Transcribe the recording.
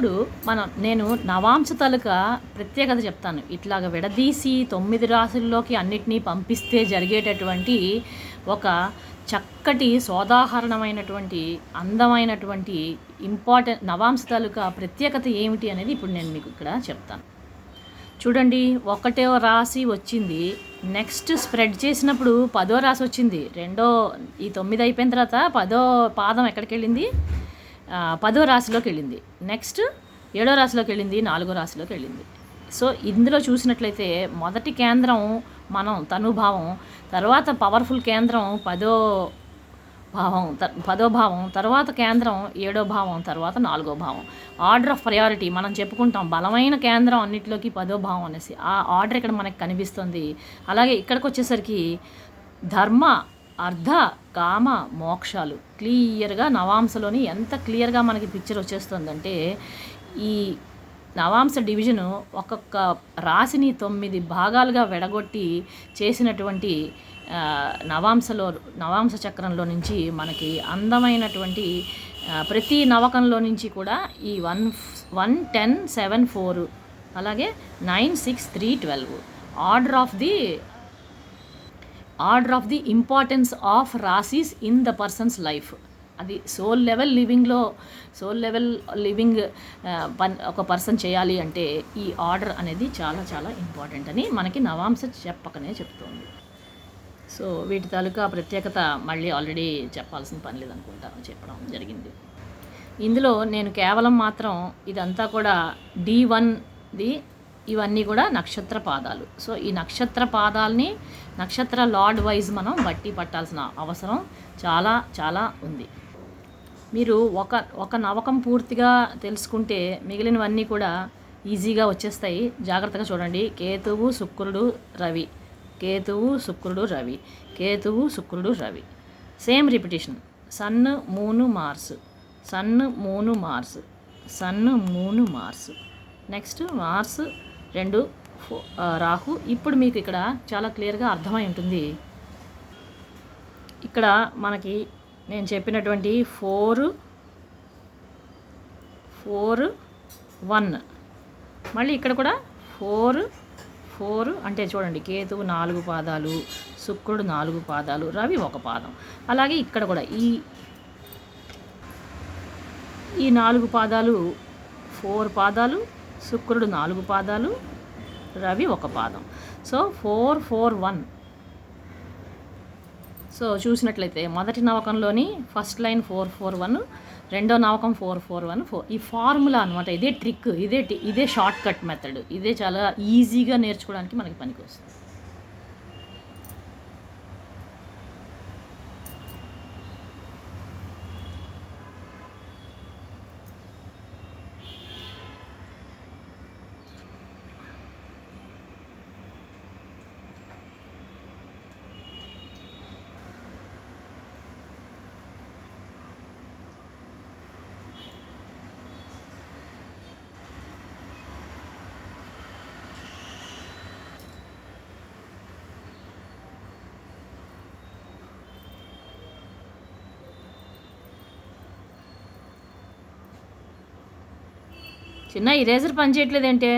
ఇప్పుడు నేను నవాంశ తాలూకా ప్రత్యేకత చెప్తాను. ఇట్లాగ విడదీసి 9 రాశుల్లోకి అన్నిటినీ పంపిస్తే జరిగేటటువంటి ఒక చక్కటి సోదాహరణమైనటువంటి అందమైనటువంటి నవాంశ తాలూకా ప్రత్యేకత ఏమిటి అనేది ఇప్పుడు నేను మీకు ఇక్కడ చెప్తాను. చూడండి, 1వ రాశి వచ్చింది. నెక్స్ట్ స్ప్రెడ్ చేసినప్పుడు 10వ రాశి వచ్చింది. ఈ 9 అయిపోయిన తర్వాత 10వ పాదం ఎక్కడికి వెళ్ళింది? 10వ రాశిలోకి వెళ్ళింది. నెక్స్ట్ 7వ రాశిలోకి వెళ్ళింది. 4వ రాశిలోకి వెళ్ళింది. సో ఇందులో చూసినట్లయితే మొదటి కేంద్రం మనం తనుభావం, తర్వాత పవర్ఫుల్ కేంద్రం 10వ భావం, తర్వాత కేంద్రం 7వ భావం, తర్వాత 4వ భావం. ఆర్డర్ ఆఫ్ ప్రయారిటీ మనం చెప్పుకుంటాం. బలమైన కేంద్రం అన్నిటిలోకి 10వ భావం అనేసి ఆ ఆర్డర్ ఇక్కడ మనకి కనిపిస్తుంది. అలాగే ఇక్కడికి వచ్చేసరికి ధర్మ, అర్ధ, కామ, మోక్షాలు క్లియర్గా నవాంశలోని ఎంత క్లియర్గా మనకి పిక్చర్ వచ్చేస్తుందంటే, ఈ నవాంశ డివిజను ఒక్కొక్క రాశిని 9 భాగాలుగా విడగొట్టి చేసినటువంటి నవాంశ చక్రంలో నుంచి మనకి అందమైనటువంటి ప్రతి నవకంలో నుంచి కూడా ఈ 1, 10, 7, 4 అలాగే 9, 6, 3, 12 order of the importance of రాశీస్ ఇన్ ద పర్సన్స్ లైఫ్. అది సోల్ లెవెల్ లివింగ్ ఒక పర్సన్ చేయాలి అంటే ఈ ఆర్డర్ అనేది చాలా చాలా ఇంపార్టెంట్ అని మనకి నవాంశ చెప్పకనే చెప్తుంది. సో వీటి తాలూకా ప్రత్యేకత మళ్ళీ ఆల్రెడీ చెప్పాల్సిన పని లేదనుకుంటా, చెప్పడం జరిగింది. ఇందులో నేను కేవలం మాత్రం ఇదంతా కూడా D1ది, ఇవన్నీ కూడా నక్షత్ర పాదాలు. సో ఈ నక్షత్ర పాదాలని నక్షత్ర లార్డ్ వైజ్ మనం బట్టి పట్టాల్సిన అవసరం చాలా చాలా ఉంది. మీరు ఒక నవకం పూర్తిగా తెలుసుకుంటే మిగిలినవన్నీ కూడా ఈజీగా వచ్చేస్తాయి. జాగ్రత్తగా చూడండి. కేతువు, శుక్రుడు, రవి, కేతువు, శుక్రుడు, రవి, కేతువు, శుక్రుడు, Ravi. Same repetition. Sun, moon, Mars, sun, moon, Mars, sun, moon, Mars. Next Mars 2, Rahu. ఇప్పుడు మీకు ఇక్కడ చాలా క్లియర్గా అర్థమై ఉంటుంది. ఇక్కడ మనకి నేను చెప్పినటువంటి 4, 1 మళ్ళీ ఇక్కడ కూడా 4 అంటే చూడండి, కేతువు 4 పాదాలు, శుక్రుడు 4 పాదాలు, రవి 1 పాదం. అలాగే ఇక్కడ కూడా ఈ 4 పాదాలు 4 పాదాలు, శుక్రుడు 4 పాదాలు, రవి 1 పాదం. సో 4, 4, 1. సో చూసినట్లయితే మొదటి నవకంలోని ఫస్ట్ లైన్ 4, 4, 1, రెండో నవకం 4, 4, 1, 4. ఈ ఫార్ములా అనమాట. ఇదే ట్రిక్, ఇదే షార్ట్ కట్ మెథడ్. ఇదే చాలా ఈజీగా నేర్చుకోవడానికి మనకి పనికి వస్తుంది. చిన్న ఇరేజర్ పని చేయట్లేదేంటే?